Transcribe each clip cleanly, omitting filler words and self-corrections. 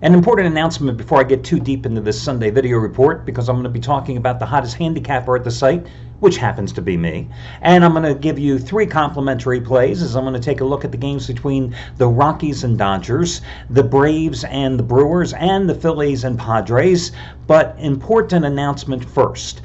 An important announcement before I get too deep into this Sunday video report, because I'm going to be talking about the hottest handicapper at the site, which happens to be me. And I'm going to give you 3 complimentary plays as I'm going to take a look at the games between the Rockies and Dodgers, the Braves and the Brewers, and the Phillies and Padres. But important announcement first.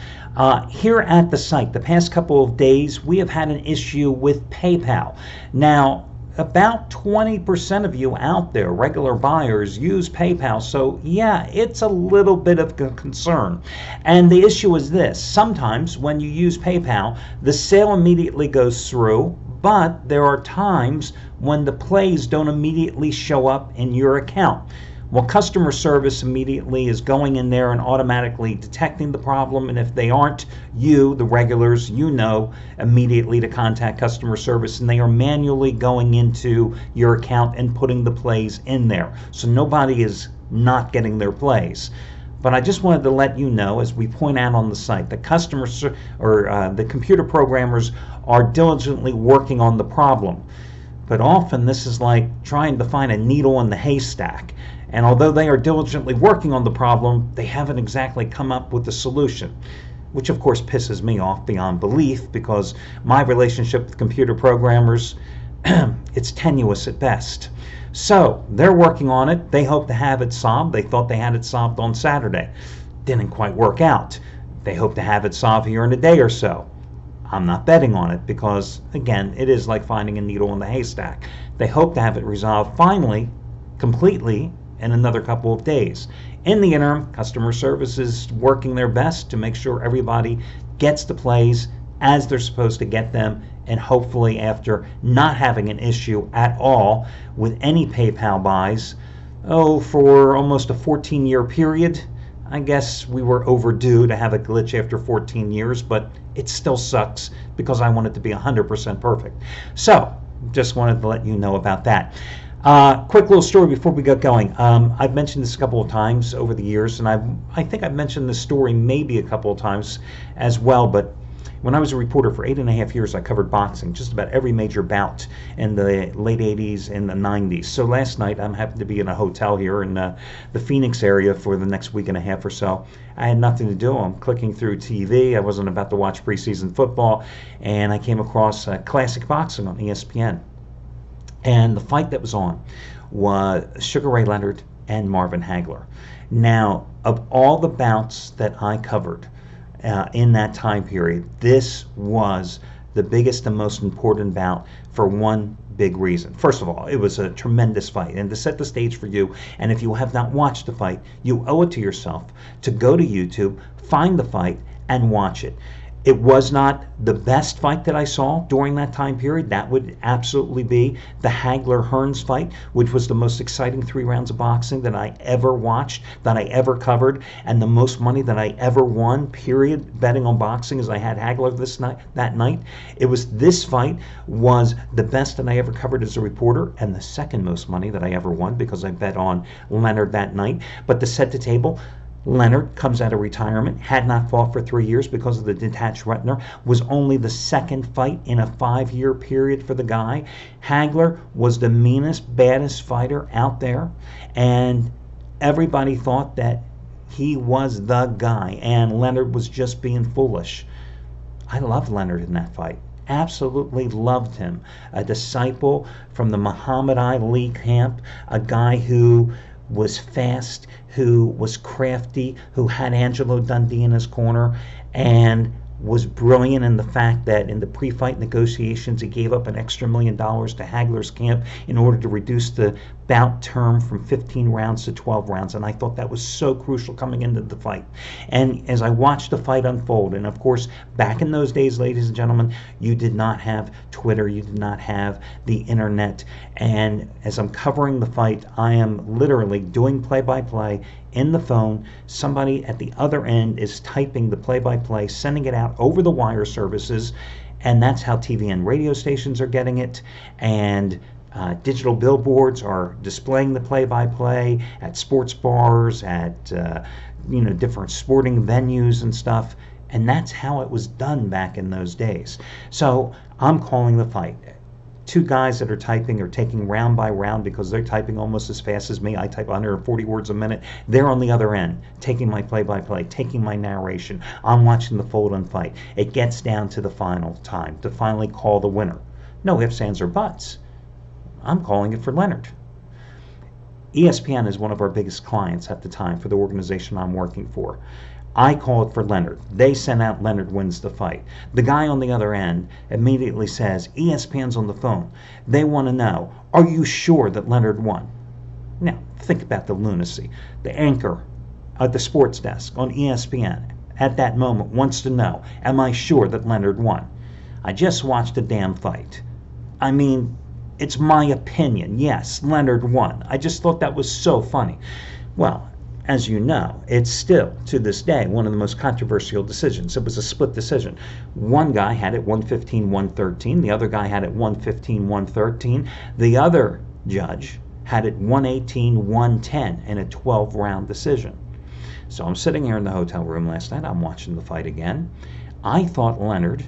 Here at the site, the past couple of days, we have had an issue with PayPal. Now, about 20% of you out there, regular buyers, use PayPal. So yeah, it's a little bit of a concern. And the issue is this. Sometimes when you use PayPal, the sale immediately goes through, but there are times when the plays don't immediately show up in your account. Well, customer service immediately is going in there and automatically detecting the problem, and if they aren't, you, the regulars, you know immediately to contact customer service, and they are manually going into your account and putting the plays in there. So nobody is not getting their plays. But I just wanted to let you know, as we point out on the site, the the computer programmers are diligently working on the problem. But often this is like trying to find a needle in the haystack. And although they are diligently working on the problem, they haven't exactly come up with the solution, which of course pisses me off beyond belief, because my relationship with computer programmers, it's tenuous at best. So they're working on it. They hope to have it solved. They thought they had it solved on Saturday. Didn't quite work out. They hope to have it solved here in a day or so. I'm not betting on it because, again, it is like finding a needle in the haystack. They hope to have it resolved finally, completely, in another couple of days. In the interim, customer service is working their best to make sure everybody gets the plays as they're supposed to get them, and hopefully after not having an issue at all with any PayPal buys, for almost a 14-year period, I guess we were overdue to have a glitch after 14 years, but it still sucks because I want it to be 100% perfect. So, just wanted to let you know about that. Quick little story before we get going. I've mentioned this a couple of times over the years, and I think I've mentioned this story maybe a couple of times as well, but when I was a reporter for 8.5 years, I covered boxing, just about every major bout in the late 80s and the 90s. So last night, I'm happy to be in a hotel here in the Phoenix area for the next week and a half or so. I had nothing to do. I'm clicking through TV. I wasn't about to watch preseason football, and I came across classic boxing on ESPN. And the fight that was on was Sugar Ray Leonard and Marvin Hagler. Now, of all the bouts that I covered in that time period, this was the biggest and most important bout for one big reason. First of all, it was a tremendous fight. And to set the stage for you, and if you have not watched the fight, you owe it to yourself to go to YouTube, find the fight, and watch it. It was not the best fight that I saw during that time period. That would absolutely be the Hagler-Hearns fight, which was the most exciting 3 rounds of boxing that I ever watched, that I ever covered, and the most money that I ever won, period, betting on boxing, as I had Hagler that night. It was this fight was the best that I ever covered as a reporter, and the second most money that I ever won because I bet on Leonard that night. But to set the table, Leonard comes out of retirement, had not fought for 3 years because of the detached retina, was only the second fight in a 5-year period for the guy. Hagler was the meanest, baddest fighter out there, and everybody thought that he was the guy, and Leonard was just being foolish. I loved Leonard in that fight. Absolutely loved him. A disciple from the Muhammad Ali camp, a guy who was fast, who was crafty, who had Angelo Dundee in his corner, and was brilliant in the fact that in the pre-fight negotiations he gave up an extra $1 million to Hagler's camp in order to reduce the bout term from 15 rounds to 12 rounds, and I thought that was so crucial coming into the fight. And as I watched the fight unfold, and of course back in those days, ladies and gentlemen, you did not have Twitter, you did not have the internet, and as I'm covering the fight, I am literally doing play-by-play in the phone. Somebody at the other end is typing the play-by-play, sending it out over the wire services, and that's how TV and radio stations are getting it, and digital billboards are displaying the play-by-play at sports bars, at different sporting venues and stuff, and that's how it was done back in those days. So I'm calling the fight. two guys that are typing or taking round by round because they're typing almost as fast as me. I type 140 words a minute. They're on the other end, taking my play-by-play, taking my narration. I'm watching the fold-in fight. It gets down to the final time to finally call the winner. No ifs, ands, or buts. I'm calling it for Leonard. ESPN is one of our biggest clients at the time for the organization I'm working for. I call it for Leonard. They send out Leonard wins the fight. The guy on the other end immediately says, ESPN's on the phone. They want to know, are you sure that Leonard won? Now, think about the lunacy. The anchor at the sports desk on ESPN at that moment wants to know, am I sure that Leonard won? I just watched a damn fight. I mean, it's my opinion. Yes, Leonard won. I just thought that was so funny. Well, as you know, it's still, to this day, one of the most controversial decisions. It was a split decision. One guy had it 115-113. The other guy had it 115-113. The other judge had it 118-110 in a 12-round decision. So I'm sitting here in the hotel room last night. I'm watching the fight again. I thought Leonard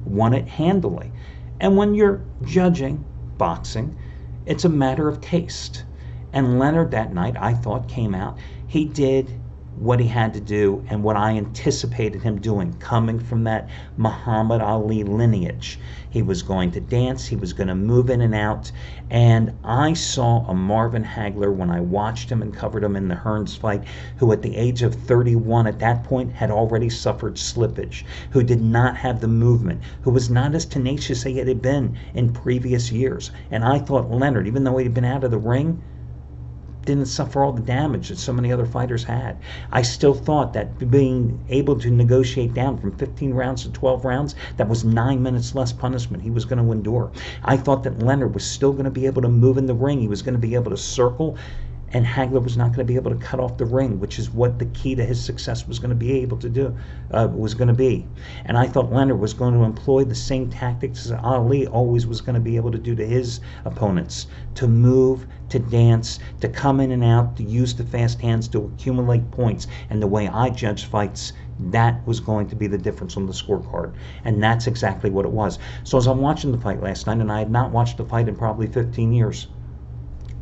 won it handily. And when you're judging boxing, it's a matter of taste. And Leonard that night, I thought, came out. He did what he had to do and what I anticipated him doing, coming from that Muhammad Ali lineage. He was going to dance. He was going to move in and out. And I saw a Marvin Hagler when I watched him and covered him in the Hearns fight, who at the age of 31 at that point had already suffered slippage, who did not have the movement, who was not as tenacious as he had been in previous years. And I thought Leonard, even though he had been out of the ring, didn't suffer all the damage that so many other fighters had. I still thought that being able to negotiate down from 15 rounds to 12 rounds, that was 9 minutes less punishment he was going to endure. I thought that Leonard was still going to be able to move in the ring. He was going to be able to circle, and Hagler was not going to be able to cut off the ring, which is what the key to his success was going to be able to do, was going to be. And I thought Leonard was going to employ the same tactics as Ali always was going to be able to do to his opponents, to move, to dance, to come in and out, to use the fast hands, to accumulate points. And the way I judge fights, that was going to be the difference on the scorecard. And that's exactly what it was. So as I'm watching the fight last night, and I had not watched the fight in probably 15 years,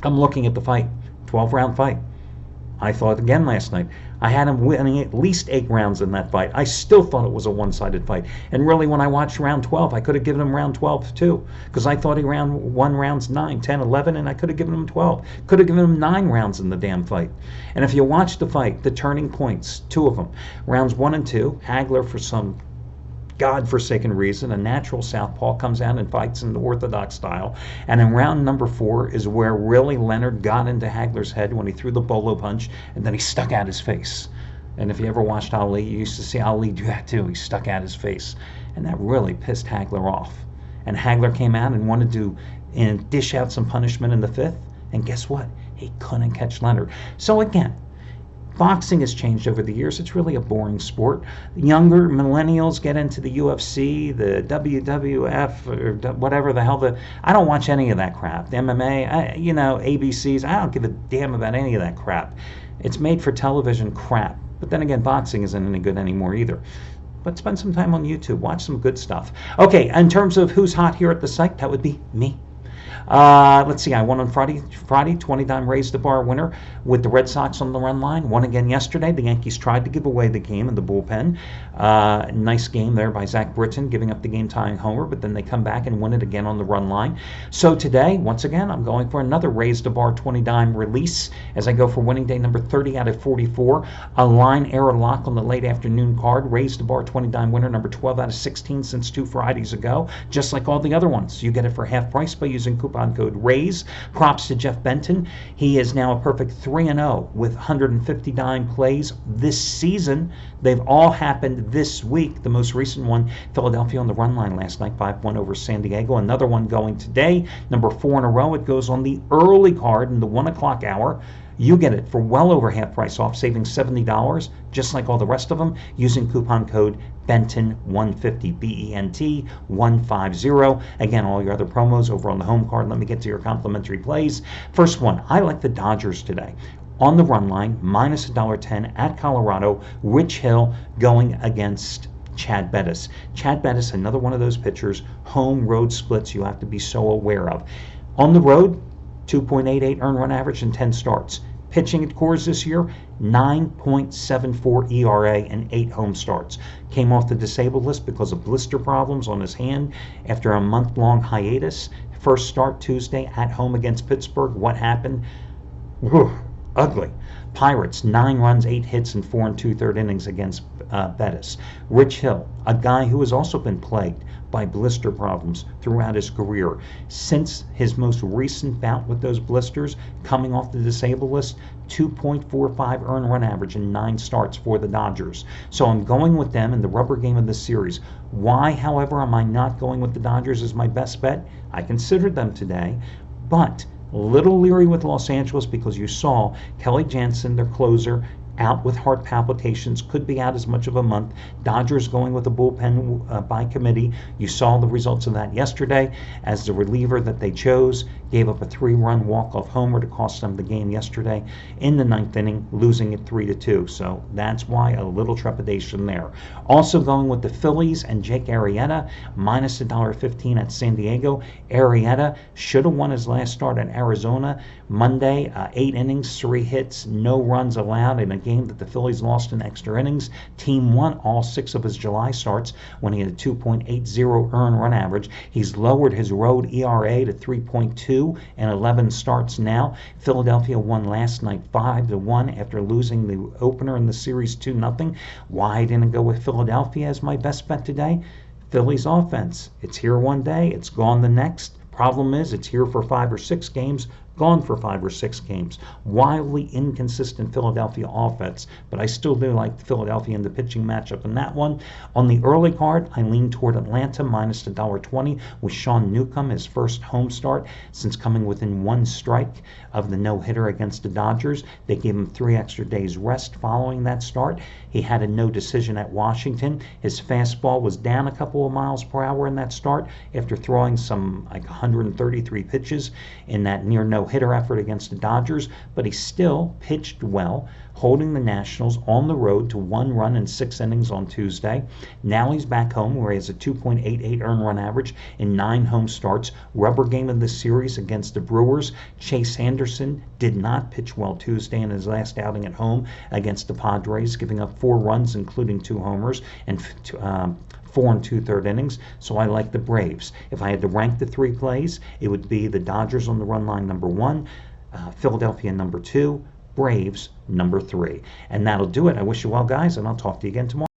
I'm looking at the fight. 12-round fight. I thought again last night, I had him winning at least 8 rounds in that fight. I still thought it was a one-sided fight. And really, when I watched round 12, I could have given him round 12 too, because I thought he won rounds 9, 10, 11, and I could have given him 12. Could have given him 9 rounds in the damn fight. And if you watch the fight, the turning points, 2 of them, rounds 1 and 2, Hagler, for some God-forsaken reason, a natural southpaw, comes out and fights in the orthodox style. And in round number 4 is where really Leonard got into Hagler's head when he threw the bolo punch, and then he stuck out his face. And if you ever watched Ali, you used to see Ali do that too. He stuck out his face. And that really pissed Hagler off. And Hagler came out and wanted to dish out some punishment in the 5th. And guess what? He couldn't catch Leonard. So again, boxing has changed over the years. It's really a boring sport. Younger millennials get into the UFC, the WWF, or whatever the hell. I don't watch any of that crap. The MMA, ABCs. I don't give a damn about any of that crap. It's made for television crap. But then again, boxing isn't any good anymore either. But spend some time on YouTube. Watch some good stuff. Okay, in terms of who's hot here at the site, that would be me. Let's see, I won on Friday, 20-dime raised the bar winner with the Red Sox on the run line. Won again yesterday. The Yankees tried to give away the game in the bullpen. Nice game there by Zach Britton, giving up the game-tying homer, but then they come back and win it again on the run line. So today, once again, I'm going for another raised the bar 20-dime release as I go for winning day number 30 out of 44. A line error lock on the late afternoon card. Raised the bar 20-dime winner number 12 out of 16 since 2 Fridays ago. Just like all the other ones. You get it for half price by using coupon code RAISE. Props to Jeff Benton. He is now a perfect 3-0 with 150 dime plays this season. They've all happened this week. The most recent one, Philadelphia on the run line last night, 5-1 over San Diego. Another one going today, number 4 in a row. It goes on the early card in the 1 o'clock hour. You get it for well over half price off, saving $70, just like all the rest of them, using coupon code BENTON150, BENT 150. Again, all your other promos over on the home card. Let me get to your complimentary plays. First one, I like the Dodgers today. On the run line, minus $1.10 at Colorado. Rich Hill going against Chad Bettis. Chad Bettis, another one of those pitchers, home road splits you have to be so aware of. On the road, 2.88 earned run average in 10 starts. Pitching at Coors this year, 9.74 ERA and 8 home starts. Came off the disabled list because of blister problems on his hand after a month-long hiatus. First start Tuesday at home against Pittsburgh. What happened? Ugly. Pirates, 9 runs, 8 hits, and 4 2/3 innings against Bettis. Rich Hill, a guy who has also been plagued by blister problems throughout his career. Since his most recent bout with those blisters, coming off the disabled list, 2.45 earned run average in 9 starts for the Dodgers. So I'm going with them in the rubber game of the series. Why, however, am I not going with the Dodgers as my best bet? I considered them today, but a little leery with Los Angeles because you saw Kelly Jansen, their closer, out with heart palpitations, could be out as much of a month. Dodgers going with a bullpen by committee. You saw the results of that yesterday as the reliever that they chose gave up a 3-run walk-off homer to cost them the game yesterday in the 9th inning, losing it 3-2. So that's why a little trepidation there. Also going with the Phillies and Jake Arrieta, minus $1.15 at San Diego. Arrieta should have won his last start at Arizona Monday. 8 innings, 3 hits, no runs allowed in a game that the Phillies lost in extra innings. Team won all 6 of his July starts when he had a 2.80 earned run average. He's lowered his road ERA to 3.2 and 11 starts now. Philadelphia won last night 5-1 after losing the opener in the series 2-0. Why didn't I go with Philadelphia as my best bet today? Phillies offense. It's here one day, it's gone the next. Problem is, it's here for 5 or 6 games, gone for 5 or 6 games. Wildly inconsistent Philadelphia offense, but I still do like Philadelphia in the pitching matchup in that one. On the early card, I lean toward Atlanta minus $1.20 with Sean Newcomb, his first home start since coming within 1 strike of the no-hitter against the Dodgers. They gave him 3 extra days rest following that start. He had a no decision at Washington. His fastball was down a couple of miles per hour in that start after throwing some like 133 pitches in that near no-hitter effort against the Dodgers, but he still pitched well, holding the Nationals on the road to 1 run in 6 innings on Tuesday. Now he's back home where he has a 2.88 earned run average in 9 home starts. Rubber game of the series against the Brewers. Chase Anderson did not pitch well Tuesday in his last outing at home against the Padres, giving up 4 runs, including 2 homers, and 4 2/3 innings, so I like the Braves. If I had to rank the 3 plays, it would be the Dodgers on the run line number 1, Philadelphia number 2, Braves number 3. And that'll do it. I wish you well, guys, and I'll talk to you again tomorrow.